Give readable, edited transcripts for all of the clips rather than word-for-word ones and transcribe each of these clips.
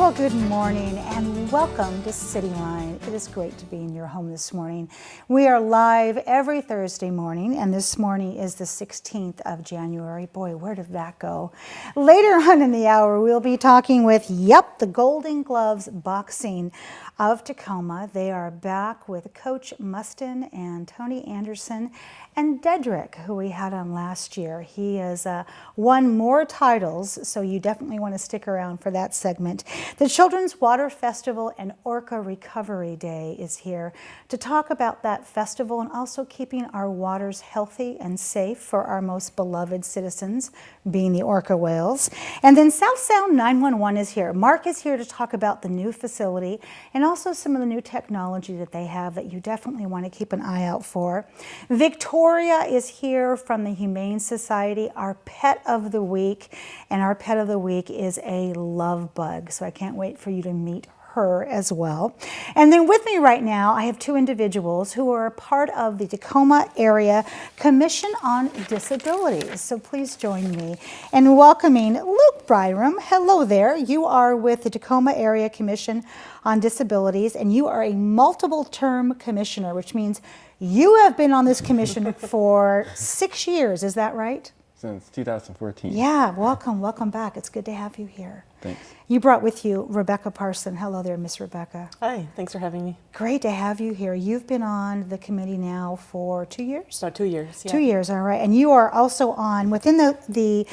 Well, good morning and welcome to CityLine. It is great to be in your home this morning. We are live every Thursday morning, and this morning is the 16th of January. Boy, where did that go? Later on in the hour, we'll be talking with, the Golden Gloves Boxing of Tacoma. They are back with Coach Mustin and Tony Anderson and Dedrick, who we had on last year. He has won more titles, so you definitely want to stick around for that segment. The Children's Water Festival and Orca Recovery Day is here to talk about that festival and also keeping our waters healthy and safe for our most beloved citizens, being the orca whales. And then South Sound 911 is here. Mark is here to talk about the new facility and also some of the new technology that they have that you definitely want to keep an eye out for. Victoria is here from the Humane Society, our pet of the week, and our pet of the week is a love bug, so I can't wait for you to meet her as well. And then with me right now, I have two individuals who are a part of the Tacoma Area Commission on Disabilities. So please join me in welcoming Luke Byram. Hello there. You are with the Tacoma Area Commission on Disabilities, and you are a multiple-term commissioner, which means you have been on this commission for 6 years. Is that right? Since 2014. Yeah, welcome back. It's good to have you here. Thanks. You brought with you Rebecca Parson. Hello there, Miss Rebecca. Hi, thanks for having me. Great to have you here. You've been on the committee now for 2 years? About 2 years, yeah. 2 years, all right. And you are also on, within the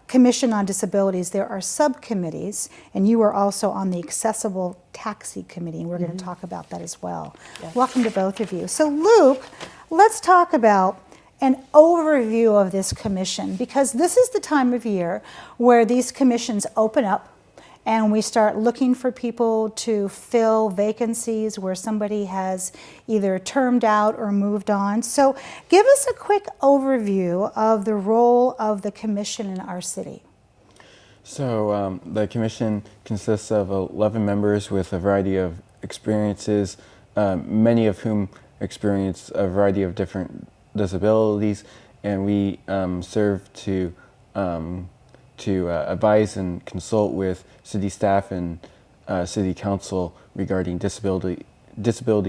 Commission on Disabilities, there are subcommittees, and you are also on the Accessible Taxi Committee, and we're going to talk about that as well. Yeah. Welcome to both of you. So Luke, let's talk about an overview of this commission, because this is the time of year where these commissions open up and we start looking for people to fill vacancies where somebody has either termed out or moved on. So give us a quick overview of the role of the commission in our city. So the commission consists of 11 members with a variety of experiences, many of whom experience a variety of different disabilities, and we serve to advise and consult with city staff and city council regarding disability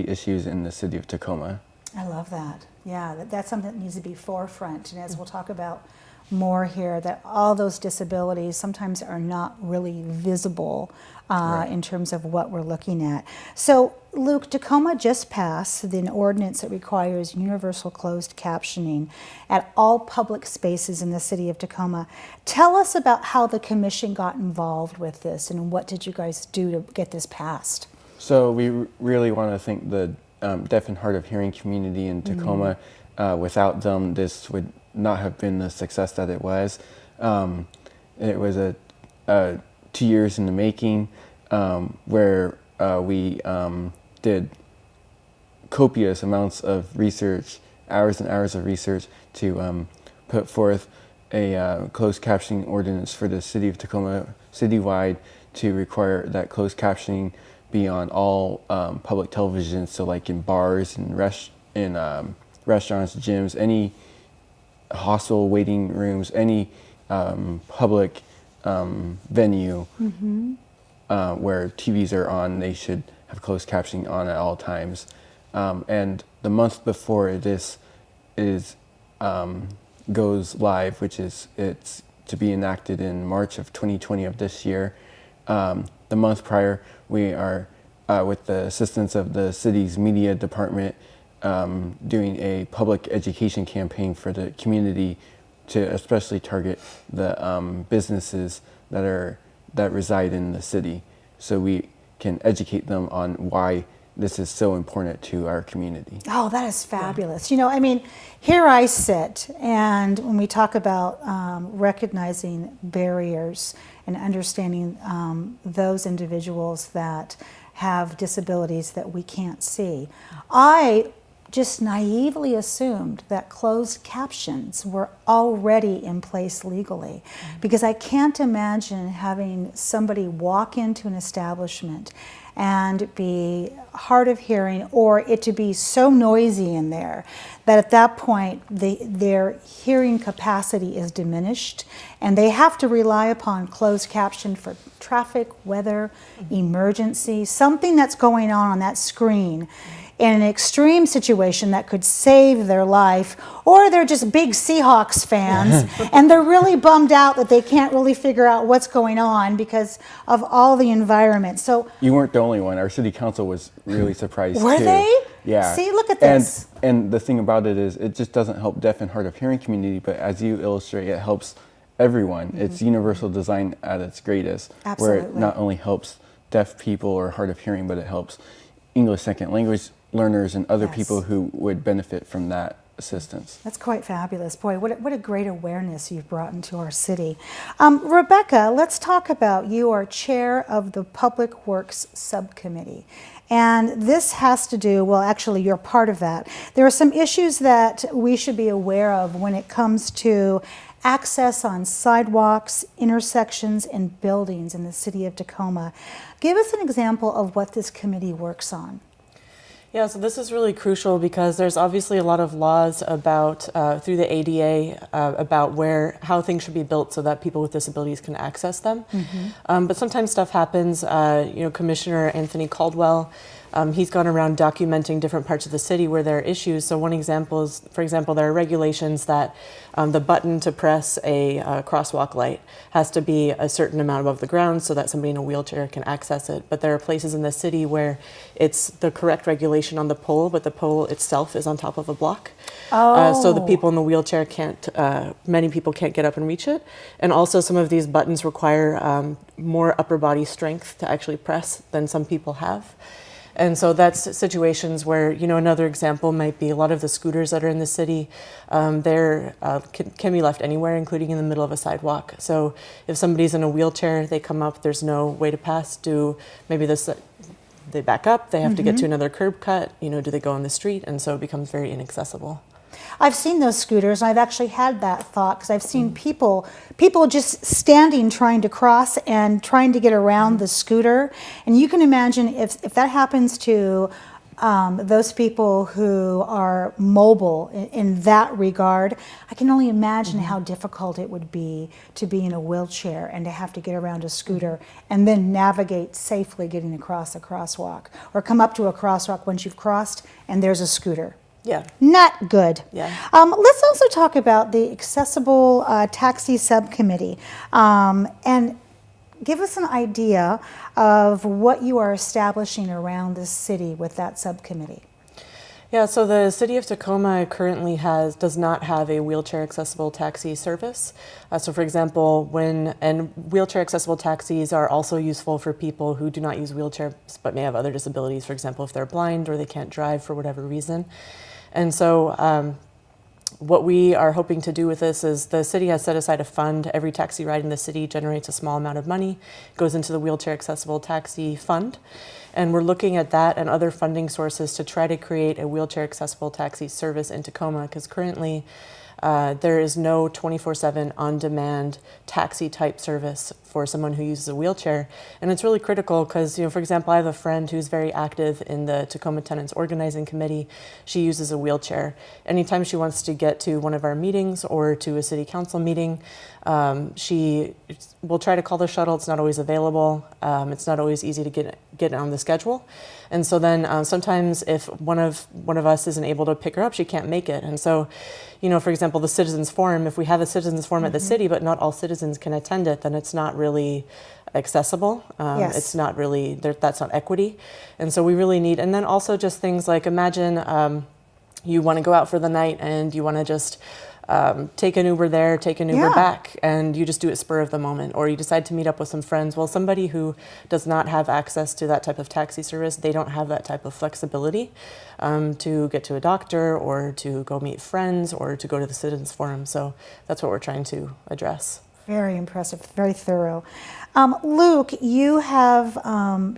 issues in the city of Tacoma. I love that. Yeah, that's something that needs to be forefront, and as we'll talk about more here, that all those disabilities sometimes are not really visible right. in terms of what we're looking at. So Luke, Tacoma just passed an ordinance that requires universal closed captioning at all public spaces in the city of Tacoma. Tell us about how the commission got involved with this and what did you guys do to get this passed? So we really want to thank the deaf and hard of hearing community in Tacoma. Without them, this would not have been the success that it was. It was a 2 years in the making where we did copious amounts of research, hours and hours of research to put forth a closed captioning ordinance for the city of Tacoma citywide to require that closed captioning be on all public television, so like in bars and restaurants, gyms, any hospital waiting rooms, any public venue where TVs are on, they should have closed captioning on at all times. And the month before this goes live, which is it's to be enacted in March of 2020 of this year. The month prior, we are, with the assistance of the city's media department, doing a public education campaign for the community to especially target the businesses that reside in the city, so we can educate them on why this is so important to our community. Oh, that is fabulous. You know, I mean, here I sit, and when we talk about recognizing barriers and understanding those individuals that have disabilities that we can't see, I just naively assumed that closed captions were already in place legally, because I can't imagine having somebody walk into an establishment and be hard of hearing, or it to be so noisy in there that at that point their hearing capacity is diminished, and they have to rely upon closed caption for traffic, weather, emergency, something that's going on that screen in an extreme situation that could save their life, or they're just big Seahawks fans and they're really bummed out that they can't really figure out what's going on because of all the environment. So you weren't the only one. Our city council was really surprised were too. they? Yeah. See, look at this. And the thing about it is, it just doesn't help deaf and hard of hearing community, but as you illustrate, it helps everyone. It's universal design at its greatest, where it not only helps deaf people or hard of hearing, but it helps English second language learners and other people who would benefit from that assistance. That's quite fabulous. Boy, what a great awareness you've brought into our city. Rebecca, let's talk about, you are chair of the Public Works Subcommittee. And this has to do, well, actually, you're part of that. There are some issues that we should be aware of when it comes to access on sidewalks, intersections, and buildings in the city of Tacoma. Give us an example of what this committee works on. Yeah, so this is really crucial because there's obviously a lot of laws about, through the ADA, about how things should be built so that people with disabilities can access them. But sometimes stuff happens. Commissioner Anthony Caldwell, he's gone around documenting different parts of the city where there are issues. So one example is, for example, there are regulations that the button to press a crosswalk light has to be a certain amount above the ground so that somebody in a wheelchair can access it. But there are places in the city where it's the correct regulation on the pole, but the pole itself is on top of a block. So the people in the wheelchair can't, many people can't get up and reach it. And also some of these buttons require more upper body strength to actually press than some people have. And so that's situations where, another example might be a lot of the scooters that are in the city, can be left anywhere, including in the middle of a sidewalk. So if somebody's in a wheelchair, they come up, there's no way to pass, they back up, they have to get to another curb cut, do they go on the street? And so it becomes very inaccessible. I've seen those scooters. I've actually had that thought because I've seen people just standing trying to cross and trying to get around the scooter. And you can imagine if that happens to those people who are mobile in that regard, I can only imagine how difficult it would be to be in a wheelchair and to have to get around a scooter and then navigate safely getting across a crosswalk, or come up to a crosswalk once you've crossed and there's a scooter. Yeah. Not good. Yeah. Let's also talk about the Accessible Taxi Subcommittee and give us an idea of what you are establishing around the city with that subcommittee. Yeah, so the city of Tacoma currently does not have a wheelchair accessible taxi service. So for example, wheelchair accessible taxis are also useful for people who do not use wheelchairs but may have other disabilities, for example, if they're blind or they can't drive for whatever reason. And so what we are hoping to do with this is the city has set aside a fund. Every taxi ride in the city generates a small amount of money, goes into the wheelchair accessible taxi fund. And we're looking at that and other funding sources to try to create a wheelchair accessible taxi service in Tacoma, because currently there is no 24/7 on-demand taxi type service for someone who uses a wheelchair. And it's really critical because, for example, I have a friend who's very active in the Tacoma Tenants Organizing Committee. She uses a wheelchair. Anytime she wants to get to one of our meetings or to a city council meeting, she will try to call the shuttle. It's not always available. It's not always easy to get on the schedule. And so then sometimes if one of us isn't able to pick her up, she can't make it. And so, for example, the Citizens Forum, if we have a Citizens Forum at the city, but not all citizens can attend it, then it's not really accessible. Yes. It's not really, that's not equity. And so we really need, and then also just things like, imagine you want to go out for the night and you want to just take an Uber there, take an Uber back, and you just do it spur of the moment, or you decide to meet up with some friends. Well, somebody who does not have access to that type of taxi service, they don't have that type of flexibility to get to a doctor or to go meet friends or to go to the Citizens Forum. So that's what we're trying to address. Very impressive, very thorough. Luke, you have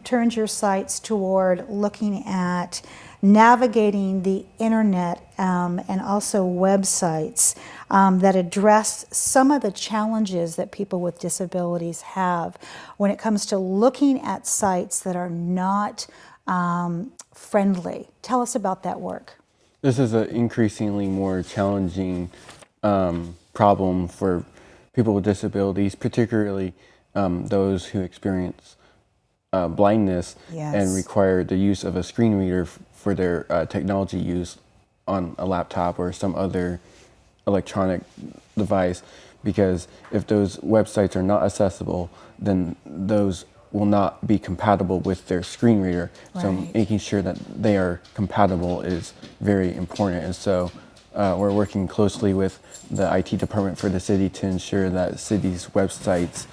turned your sights toward looking at navigating the internet and also websites. that address some of the challenges that people with disabilities have when it comes to looking at sites that are not friendly. Tell us about that work. This is an increasingly more challenging problem for people with disabilities, particularly those who experience blindness and require the use of a screen reader for their technology use on a laptop or some other electronic device, because if those websites are not accessible, then those will not be compatible with their screen reader. So making sure that they are compatible is very important. And so we're working closely with the IT department for the city to ensure that city's websites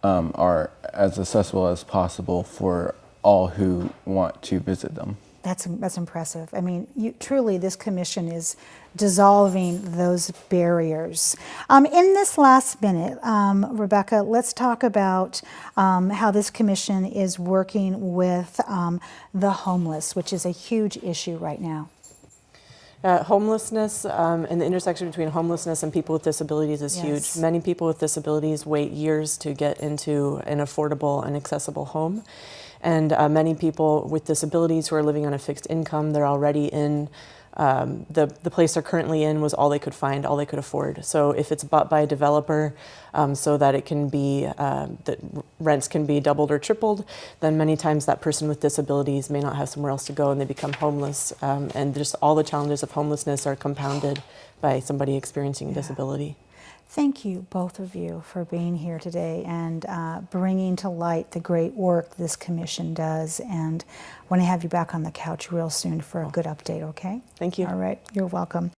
are as accessible as possible for all who want to visit them. That's impressive. I mean, truly, this commission is dissolving those barriers. In this last minute, Rebecca, let's talk about how this commission is working with the homeless, which is a huge issue right now. Homelessness and the intersection between homelessness and people with disabilities is huge. Many people with disabilities wait years to get into an affordable and accessible home. And many people with disabilities who are living on a fixed income, they're already in, the place they're currently in was all they could find, all they could afford. So if it's bought by a developer so that it can be, that rents can be doubled or tripled, then many times that person with disabilities may not have somewhere else to go and they become homeless. And just all the challenges of homelessness are compounded by somebody experiencing a disability. Thank you, both of you, for being here today and bringing to light the great work this commission does. And I want to have you back on the couch real soon for a good update, okay? Thank you. All right, you're welcome.